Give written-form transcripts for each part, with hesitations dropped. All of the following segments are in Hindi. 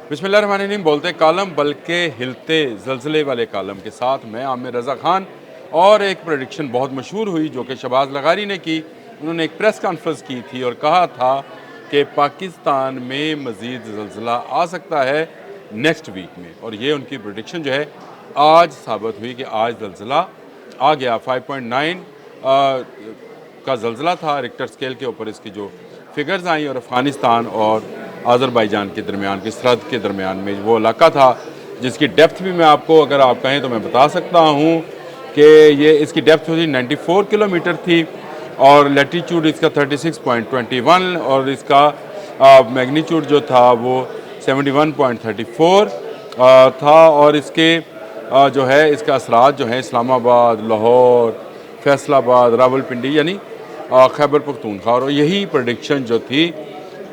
बिस्मिल्लाहिर्रहमानिर्रहीम। बोलते कालम बल्कि हिलते ज़लज़ले वाले कालम के साथ मैं आमिर रज़ा ख़ान। और एक प्रेडिक्शन बहुत मशहूर हुई जो कि शहबाज लगारी ने की। उन्होंने एक प्रेस कॉन्फ्रेंस की थी और कहा था कि पाकिस्तान में मज़ीद ज़लज़ला आ सकता है नेक्स्ट वीक में। और ये उनकी प्रेडिक्शन जो है आज साबित हुई कि आज ज़लज़ला आ गया। 5.9 का ज़लज़ला था रिक्टर स्केल के ऊपर। इसकी जो फिगर्स आई और अफ़गानिस्तान और आज़रबाईजान के दरमियान की सरहद के दरमियान में वो इलाका था जिसकी डेप्थ भी मैं आपको अगर आप कहें तो मैं बता सकता हूँ कि ये इसकी डेप्थ थी 94 किलोमीटर थी और लैटीट्यूड इसका 36.21 और इसका मैग्नीट्यूड जो था वो 71.34 था। और इसके जो है इसका असरात जो है इस्लामाबाद, लाहौर, फैसलाबाद, रावलपिंडी यानी खैबर पख्तूनख्वा। और यही प्रेडिक्शन जो थी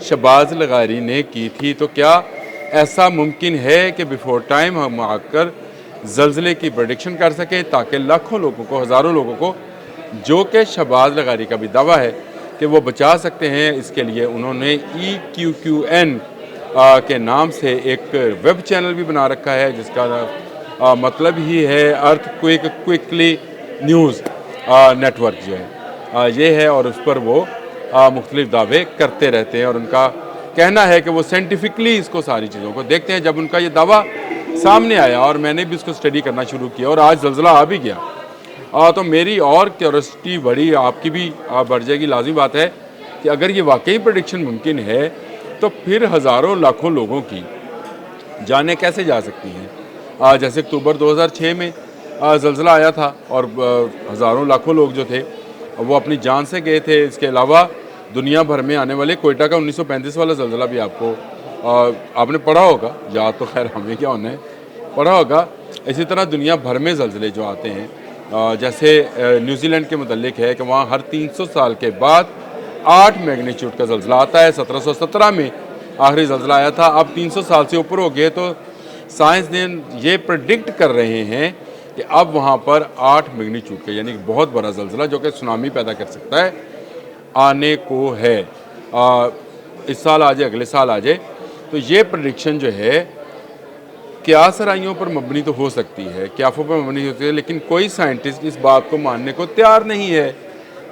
शहबाज लगारी ने की थी। तो क्या ऐसा मुमकिन है कि बिफोर टाइम हम आकर ज़लज़ले की प्रेडिक्शन कर सकें ताकि लाखों लोगों को, हज़ारों लोगों को, जो कि शहबाज लगारी का भी दावा है कि वो बचा सकते हैं। इसके लिए उन्होंने EQQN के नाम से एक वेब चैनल भी बना रखा है जिसका मतलब ही है अर्थ क्विकली न्यूज़ नेटवर्क जो है ये है। और उस पर वो मुख्तलिफ दावे करते रहते हैं और उनका कहना है कि वो साइंटिफिकली इसको सारी चीज़ों को देखते हैं। जब उनका ये दावा सामने आया और मैंने भी इसको स्टडी करना शुरू किया और आज ज़लज़ला आ भी गया तो मेरी और क्यूरियोसिटी बढ़ी, आपकी भी बढ़ जाएगी। लाजिमी बात है कि अगर ये वाकई प्रेडिक्शन मुमकिन है तो फिर हज़ारों लाखों लोगों की जानें कैसे जा सकती हैं। जैसे अक्टूबर 2006 में ज़लज़ला आया था और हज़ारों लाखों लोग जो थे वो अपनी जान से गए थे। इसके अलावा दुनिया भर में आने वाले कोयटा का 1935 वाला ज़लज़ला भी आपने पढ़ा होगा, याद तो खैर हमें क्या होना है, पढ़ा होगा। इसी तरह दुनिया भर में ज़लज़ले जो आते हैं जैसे न्यूजीलैंड के मुतल्लिक है कि वहाँ हर 300 साल के बाद 8 मैग्नीट्यूड का ज़लज़ला आता है। 1717 में आखिरी ज़लज़ला आया था। अब 300 साल से ऊपर हो गए तो साइंसदान ये प्रेडिक्ट कर रहे हैं कि अब वहाँ पर 8 मैग्नीट्यूड का यानी बहुत बड़ा ज़लज़ला जो कि सुनामी पैदा कर सकता है आने को है। इस साल आ जाए, अगले साल आ जाए। तो ये प्रेडिक्शन जो है क्या सराइयों पर मबनी तो हो सकती है, क्याफों पर मबनी होती है, लेकिन कोई साइंटिस्ट इस बात को मानने को तैयार नहीं है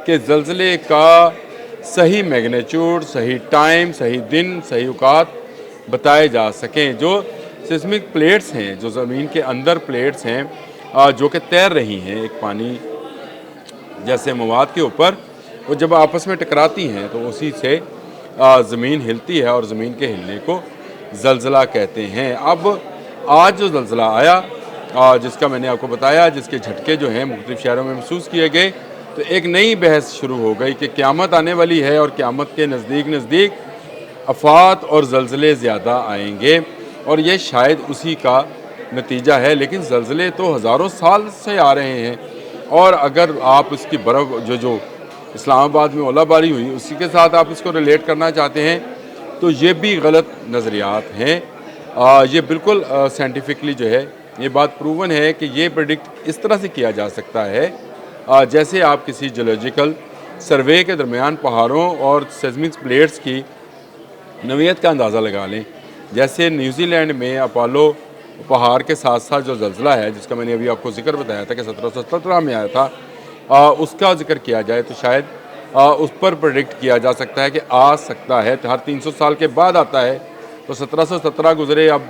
कि ज़लज़ले का सही मैग्नीट्यूड, सही टाइम, सही दिन, सही औकात बताए जा सकें। जो सिस्मिक प्लेट्स हैं, जो ज़मीन के अंदर प्लेट्स हैं जो कि तैर रही हैं एक पानी जैसे मवाद के ऊपर, वो जब आपस में टकराती हैं तो उसी से ज़मीन हिलती है और ज़मीन के हिलने को ज़लज़ला कहते हैं। अब आज जो ज़लज़ला आया जिसका मैंने आपको बताया, जिसके झटके जो हैं मुख्तलिफ शहरों में महसूस किए गए, तो एक नई बहस शुरू हो गई कि क़यामत आने वाली है और क़यामत के नज़दीक आफ़ात और ज़लज़ले ज़्यादा आएंगे और ये शायद उसी का नतीजा है। लेकिन ज़लज़ले तो हज़ारों साल से आ रहे हैं और अगर आप इसकी बर्फ़ जो इस्लामाबाद में ओलाबारी हुई उसी के साथ आप इसको रिलेट करना चाहते हैं तो ये भी गलत नज़रियात हैं। ये बिल्कुल साइंटिफिकली जो है ये बात प्रूवन है कि ये प्रेडिक्ट इस तरह से किया जा सकता है जैसे आप किसी जियोलॉजिकल सर्वे के दरमियान पहाड़ों और सेस्मिक प्लेट्स की नवीयत का अंदाज़ा लगा लें। जैसे न्यूजीलैंड में अपोलो पहाड़ के साथ साथ जो ज़लज़ला है जिसका मैंने अभी आपको जिक्र बताया था कि 1717 में आया था उसका जिक्र किया जाए तो शायद उस पर प्रेडिक्ट किया जा सकता है कि आ सकता है। हर 300 साल के बाद आता है तो 1717 गुजरे, अब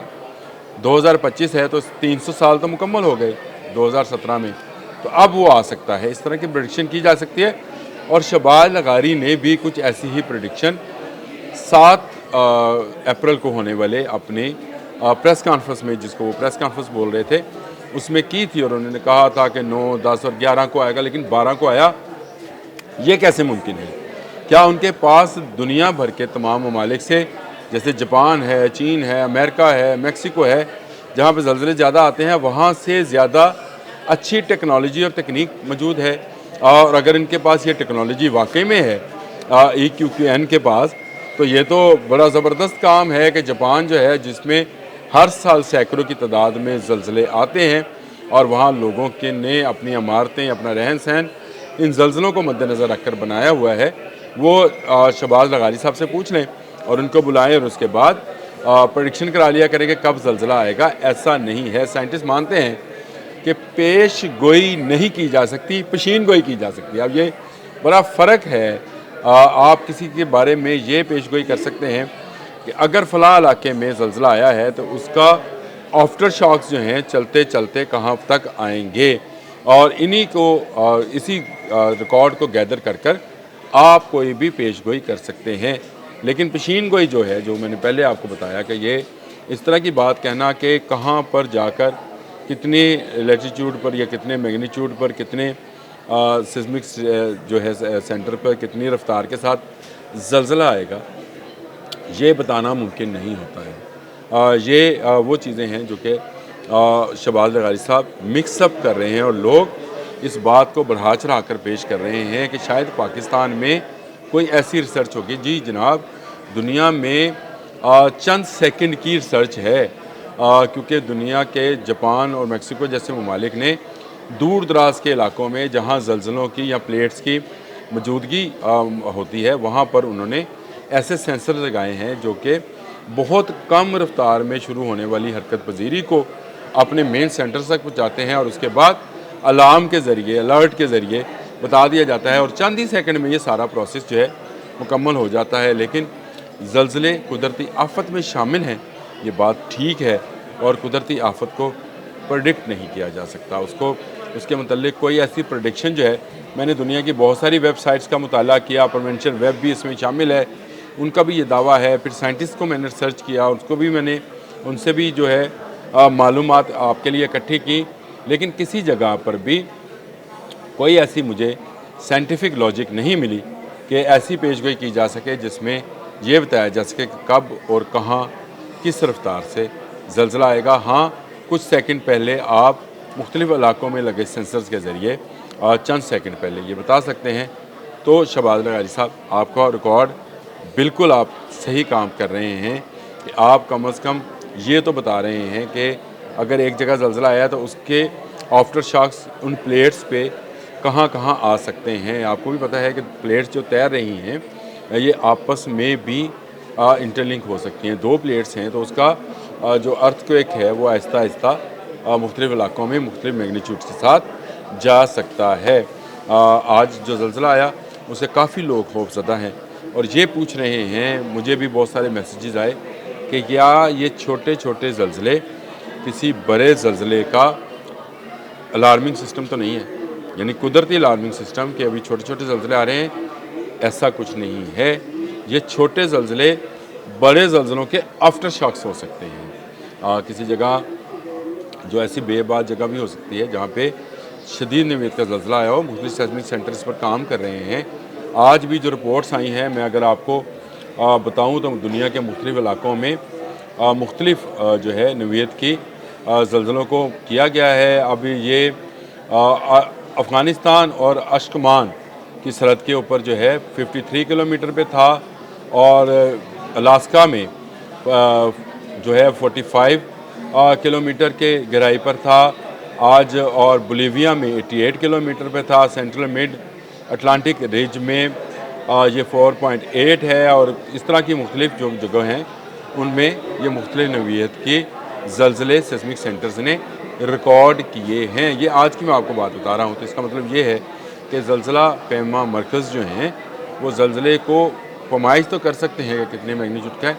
2025 है तो 300 साल तो मुकम्मल हो गए 2017 में, तो अब वो आ सकता है। इस तरह की प्रेडिक्शन की जा सकती है। और शहबाज लगारी ने भी कुछ ऐसी ही प्रेडिक्शन 7 अप्रैल को होने वाले अपने प्रेस कॉन्फ्रेंस में, जिसको वो प्रेस कॉन्फ्रेंस बोल रहे थे, उसमें की थी। और उन्होंने कहा था कि 9, 10 और 11 को आएगा, लेकिन 12 को आया। ये कैसे मुमकिन है? क्या उनके पास दुनिया भर के तमाम ममालिक से, जैसे जापान है, चीन है, अमेरिका है, मेक्सिको है, जहाँ पे ज़लज़ले ज़्यादा आते हैं, वहाँ से ज़्यादा अच्छी टेक्नोलॉजी और तकनीक मौजूद है? और अगर इनके पास ये टेक्नोलॉजी वाकई में है EQQN के पास, तो ये तो बड़ा ज़बरदस्त काम है कि जापान जो है जिसमें हर साल सैकड़ों की तादाद में ज़लज़ले आते हैं और वहाँ लोगों के ने अपनी इमारतें, अपना रहन सहन इन ज़लज़लों को मद्देनज़र रखकर बनाया हुआ है, वो शहबाज लगारी साहब से पूछ लें और उनको बुलाएं और उसके बाद प्रेडिक्शन करा लिया करें कि कब ज़लज़ला आएगा। ऐसा नहीं है। साइंटिस्ट मानते हैं कि पेश गोई नहीं की जा सकती, पेशीन गोई की जा सकती है। अब ये बड़ा फ़र्क है। आप किसी के बारे में ये पेश गोई कर सकते हैं कि अगर फ़लाँ इलाके में ज़लज़ला आया है तो उसका आफ्टर शॉक्स जो हैं चलते चलते कहाँ तक आएंगे, और इन्हीं को इसी रिकॉर्ड को गैदर कर कर आप कोई भी पेश गोई कर सकते हैं। लेकिन पेशीन गोई जो है, जो मैंने पहले आपको बताया कि ये इस तरह की बात कहना कि कहाँ पर जाकर कितने लैटीट्यूड पर या कितने मैग्नीट्यूड पर कितने सिस्मिक जो है सेंटर पर कितनी रफ्तार के साथ ज़लज़ला आएगा, ये बताना मुमकिन नहीं होता है। ये वो चीज़ें हैं जो कि शहबाज लगारी साहब मिक्सअप कर रहे हैं, और लोग इस बात को बढ़ा चढ़ा कर पेश कर रहे हैं कि शायद पाकिस्तान में कोई ऐसी रिसर्च होगी। जी जनाब, दुनिया में चंद सेकंड की रिसर्च है, क्योंकि दुनिया के जापान और मेक्सिको जैसे ममालिक ने दूर दराज के इलाकों में जहाँ ज़लज़लों की या प्लेट्स की मौजूदगी होती है, वहाँ पर उन्होंने ऐसे सेंसर लगाए हैं जो कि बहुत कम रफ्तार में शुरू होने वाली हरकत पजीरी को अपने मेन सेंटर तक पहुँचाते हैं, और उसके बाद अलार्म के ज़रिए, अलर्ट के ज़रिए बता दिया जाता है, और चंद ही सेकंड में ये सारा प्रोसेस जो है मुकम्मल हो जाता है। लेकिन ज़लज़ले कुदरती आफत में शामिल हैं, ये बात ठीक है, और कुदरती आफत को प्रेडिक्ट नहीं किया जा सकता। उसके मतलब कोई ऐसी प्रेडिक्शन जो है, मैंने दुनिया की बहुत सारी वेबसाइट्स का मुताला किया, प्रोवेंशियल वेब भी इसमें शामिल है, उनका भी ये दावा है। फिर साइंटिस्ट को मैंने रिसर्च किया, उसको भी मैंने उनसे भी जो है मालूमात आपके लिए इकट्ठी की, लेकिन किसी जगह पर भी कोई ऐसी मुझे साइंटिफिक लॉजिक नहीं मिली कि ऐसी पेशगोई की जा सके जिसमें ये बताया जा सके कि कब और कहाँ किस रफ्तार से ज़लज़ला आएगा। हाँ, कुछ सेकंड पहले आप मुख्तलिफ़ इलाकों में लगे सेंसर्स के ज़रिए चंद सेकंड पहले ये बता सकते हैं। तो शहबाज लगारी साहब, आपका रिकॉर्ड बिल्कुल आप सही काम कर रहे हैं कि आप कम से कम ये तो बता रहे हैं कि अगर एक जगह ज़लज़ला आया तो उसके आफ्टर शॉक्स उन प्लेट्स पे कहाँ कहाँ आ सकते हैं। आपको भी पता है कि प्लेट्स जो तैर रही हैं ये आपस में भी इंटरलिंक हो सकती हैं। दो प्लेट्स हैं तो उसका जो अर्थक्वेक है वो आहिस्ता आहिस्ता मुख्तलिफ़ इलाकों में मुख्तलिफ़ मैग्नीट्यूड के साथ जा सकता है। आज जो ज़लज़ला आया उससे काफ़ी लोग खौफज़दा हैं और ये पूछ रहे हैं, मुझे भी बहुत सारे मैसेजेस आए कि क्या ये छोटे छोटे ज़लज़ले किसी बड़े ज़लज़ले का अलार्मिंग सिस्टम तो नहीं है, यानी कुदरती अलार्मिंग सिस्टम कि अभी छोटे छोटे ज़लज़ले आ रहे हैं। ऐसा कुछ नहीं है। ये छोटे ज़लज़ले बड़े ज़लज़लों के आफ्टर शॉक्स हो सकते हैं। किसी जगह जो ऐसी बेबाद जगह भी हो सकती है जहाँ पे शदीद नौइयत का ज़लज़ला आया हो। मुख्तलिफ़ सेस्मिक सेंटर्स पर काम कर रहे हैं। आज भी जो रिपोर्ट्स आई हैं, मैं अगर आपको बताऊँ तो दुनिया के मुख्तलिफ़ इलाकों में मुख्तलिफ़ जो है नौइयत की ज़लज़लों को किया गया है। अभी ये अफ़गानिस्तान और अशकमान की सरहद के ऊपर जो है 53 किलोमीटर पे था, और अलास्का में जो है 45 किलोमीटर के गहराई पर था आज, और बोलीविया में 88 किलोमीटर पे था। सेंट्रल मिड अटलांटिक रिज में ये 4.8 है, और इस तरह की मुख्तलिफ़ जो जगह हैं उनमें ये मुख्तलिफ़ नौइयत की ज़लज़ले सेस्मिक सेंटर्स ने रिकॉर्ड किए हैं। ये आज की मैं आपको बात बता रहा हूँ, तो इसका मतलब ये है कि ज़लज़ला पैमा मरकज़ जो हैं वो ज़लज़ले को फरमाइश तो कर सकते हैं कि कितने मैग्नीट्यूड का है,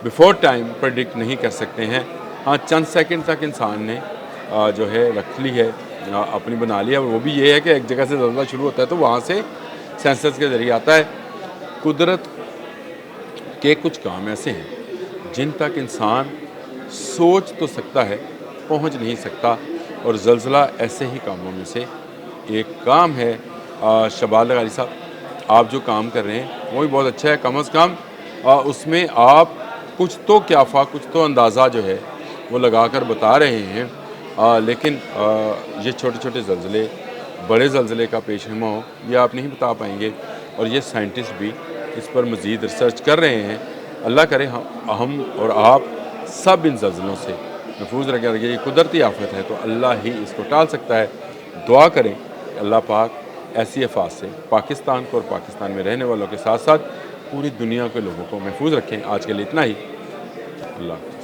बिफोर टाइम प्रेडिक्ट नहीं कर सकते हैं। हाँ, चंद सेकंड तक इंसान ने जो है रख ली है, अपनी बना लिया। वो भी ये है कि एक जगह से ज़लज़ला शुरू होता है तो वहाँ से सेंसर्स के ज़रिए आता है। कुदरत के कुछ काम ऐसे हैं जिन तक इंसान सोच तो सकता है, पहुँच नहीं सकता, और ज़लज़ला ऐसे ही कामों में से एक काम है। शहबाज लगारी साहब, आप जो काम कर रहे हैं वो भी बहुत अच्छा है। कम से कम उसमें आप कुछ तो क्याफ़ा, कुछ तो अंदाज़ा जो है वो लगा कर बता रहे हैं। लेकिन ये छोटे छोटे ज़लज़ले बड़े ज़लज़ले का पेशनमा हो, ये आप नहीं बता पाएंगे, और ये साइंटिस्ट भी इस पर मज़ीद रिसर्च कर रहे हैं। अल्लाह करे हम और आप सब इन ज़लज़लों से महफूज रखें। ये कुदरती आफत है तो अल्लाह ही इसको टाल सकता है। दुआ करें अल्लाह पाक ऐसी आफत से पाकिस्तान को और पाकिस्तान में रहने वालों के साथ साथ पूरी दुनिया के लोगों को महफूज रखें। आज के लिए इतना ही। अल्लाह।